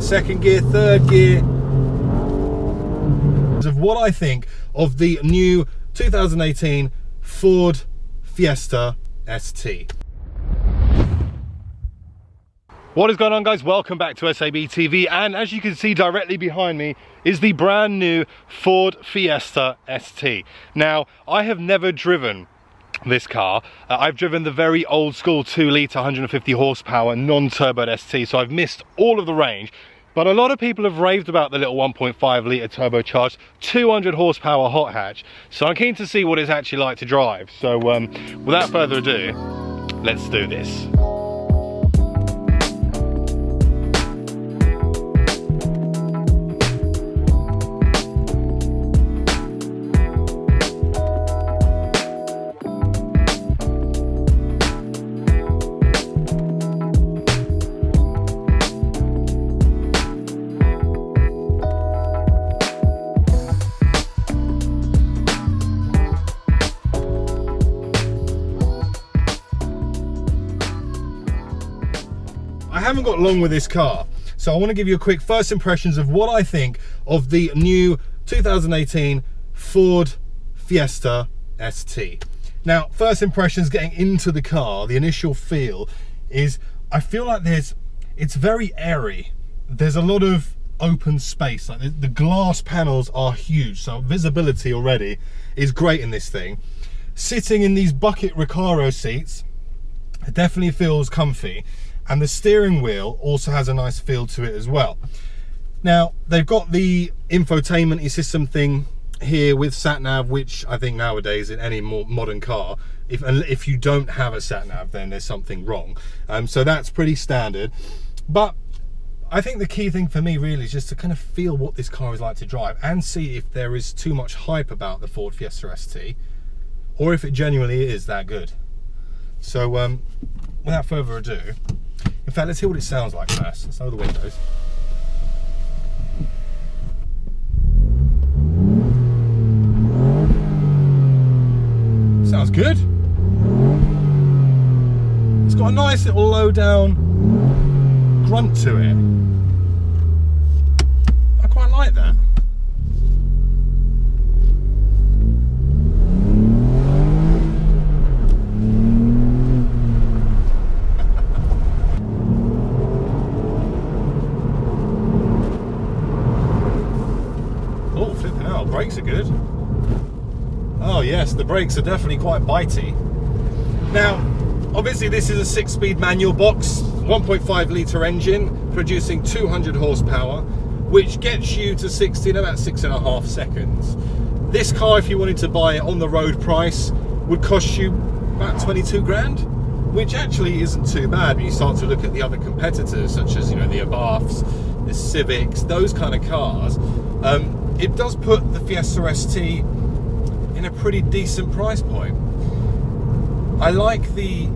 second gear, third gear. Of what I think of the new 2018 Ford Fiesta ST. What is going on, guys? Welcome back to SAB TV, and as you can see directly behind me is the brand new Ford Fiesta ST. Now, I have never driven this car. I've driven the very old school 2-litre 150 horsepower non-turboed ST, so I've missed all of the range. But a lot of people have raved about the little 1.5 litre turbocharged 200 horsepower hot hatch, so I'm keen to see what it's actually like to drive. So without further ado, let's do this. I haven't got long with this car, so I want to give you a quick first impressions of what I think of the new 2018 Ford Fiesta ST. Now, first impressions getting into the car, the initial feel is, I feel like it's very airy. There's a lot of open space, like the glass panels are huge, so visibility already is great in this thing. Sitting in these bucket Recaro seats, it definitely feels comfy. And the steering wheel also has a nice feel to it as well. Now, they've got the infotainment system thing here with sat-nav, which I think nowadays in any more modern car, if you don't have a sat-nav, then there's something wrong. So that's pretty standard. But I think the key thing for me really is just to kind of feel what this car is like to drive and see if there is too much hype about the Ford Fiesta ST, or if it genuinely is that good. So without further ado, in fact, let's hear what it sounds like first. Let's lower the windows. Sounds good. It's got a nice little low down grunt to it. I quite like that. Brakes are good. Oh yes, the brakes are definitely quite bitey. Now, obviously this is a 6-speed manual box, 1.5 litre engine, producing 200 horsepower, which gets you to 60 in about 6.5 seconds. This car, if you wanted to buy it on the road price, would cost you about 22 grand, which actually isn't too bad when you start to look at the other competitors, such as, you know, the Abarths, the Civics, those kind of cars. It does put the Fiesta ST in a pretty decent price point. I like the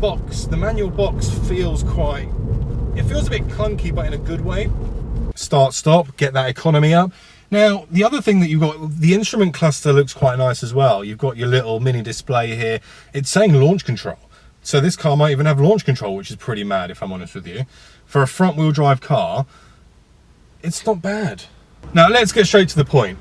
box. The manual box feels it feels a bit clunky, but in a good way. Start, stop, get that economy up. Now, the other thing that you've got, the instrument cluster looks quite nice as well. You've got your little mini display here. It's saying launch control. So this car might even have launch control, which is pretty mad, if I'm honest with you. For a front wheel drive car, it's not bad. Now let's get straight to the point.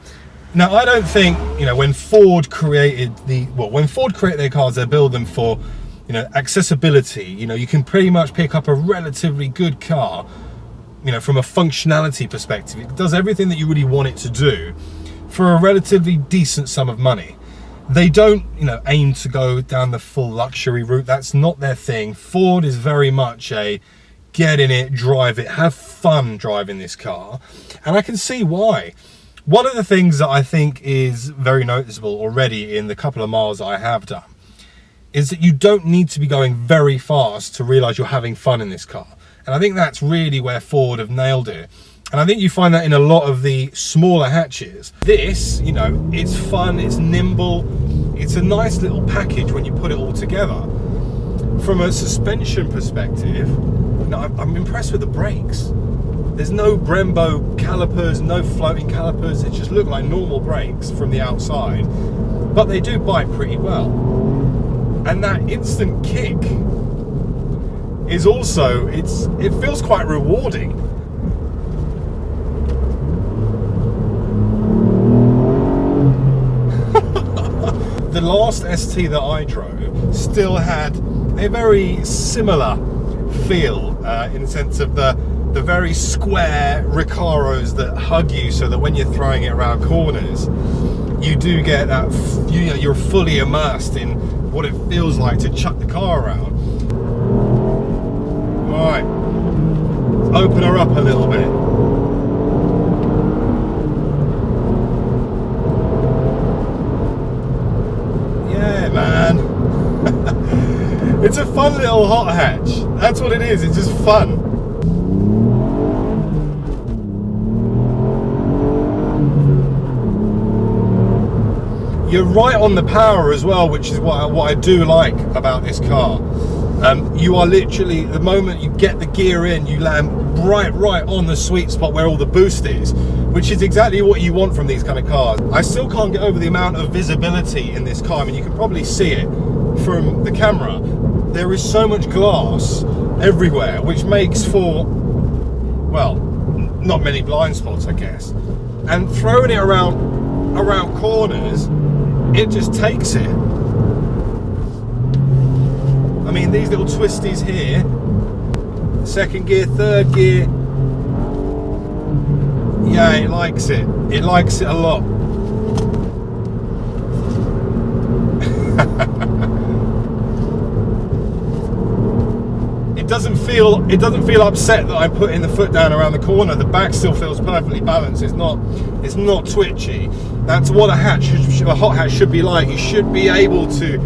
Now, I don't think, you know, when Ford created their cars, they build them for, you know, accessibility. You know, you can pretty much pick up a relatively good car, you know, from a functionality perspective. It does everything that you really want it to do for a relatively decent sum of money. They don't, you know, aim to go down the full luxury route. That's not their thing. Ford is very much a get in it, drive it, have fun driving this car. And I can see why. One of the things that I think is very noticeable already in the couple of miles that I have done is that you don't need to be going very fast to realize you're having fun in this car. And I think that's really where Ford have nailed it. And I think you find that in a lot of the smaller hatches. This, you know, it's fun, it's nimble, it's a nice little package when you put it all together. From a suspension perspective, no, I'm impressed with the brakes. There's no Brembo calipers, no floating calipers. It just look like normal brakes from the outside, but they do bite pretty well. And that instant kick is also, it feels quite rewarding. last ST that I drove still had a very similar feel in the sense of the very square Recaros that hug you, so that when you're throwing it around corners, you do get that, you're fully immersed in what it feels like to chuck the car around. All right, let's open her up a little bit. Yeah, man. It's a fun little hot hatch. That's what it is. It's just fun. You're right on the power as well, which is what I do like about this car. You are literally, the moment you get the gear in, you land right on the sweet spot where all the boost is, which is exactly what you want from these kind of cars. I still can't get over the amount of visibility in this car. I mean, you can probably see it from the camera. There is so much glass everywhere, which makes for, well, not many blind spots, I guess. And throwing it around corners, it just takes it. I mean, these little twisties here, second gear, third gear, yeah, it likes it. It likes it a lot. It doesn't feel upset that I'm putting the foot down around the corner. The back still feels perfectly balanced. It's not twitchy. That's what a hot hatch should be like. You should be able to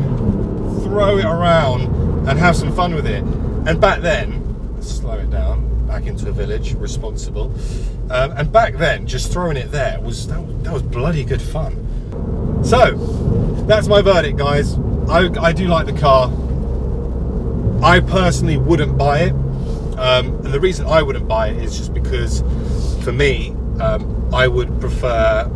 throw it around and have some fun with it. And back then, let's slow it down, back into a village, responsible. And back then, just throwing it there that was bloody good fun. So that's my verdict, guys. I do like the car. I personally wouldn't buy it, and the reason I wouldn't buy it is just because, for me, I would prefer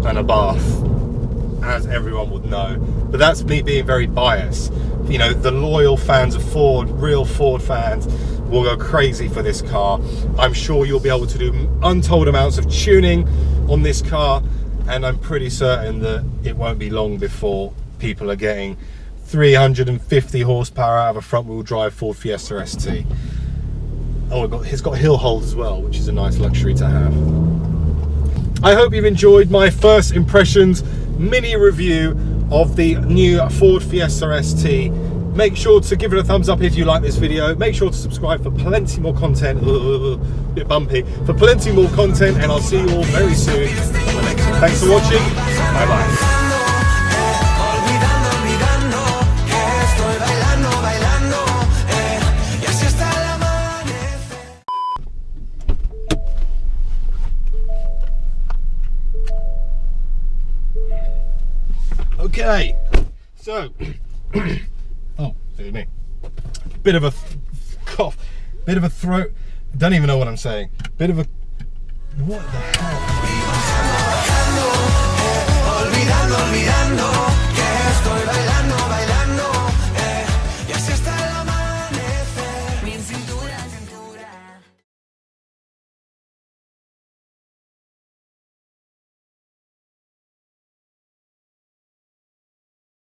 an Abarth, as everyone would know. But that's me being very biased. You know, the loyal fans of Ford, real Ford fans, will go crazy for this car. I'm sure you'll be able to do untold amounts of tuning on this car, and I'm pretty certain that it won't be long before people are getting 350 horsepower out of a front-wheel drive Ford Fiesta ST. Oh, it's got hill hold as well, which is a nice luxury to have. I hope you've enjoyed my first impressions mini review of the new Ford Fiesta ST. Make sure to give it a thumbs up if you like this video. Make sure to subscribe for plenty more content. Bit bumpy. For plenty more content, and I'll see you all very soon on the next one. Thanks for watching. Bye bye. Okay, so, oh, excuse me, bit of a cough, bit of a throat, don't even know what I'm saying, bit of a, what the hell?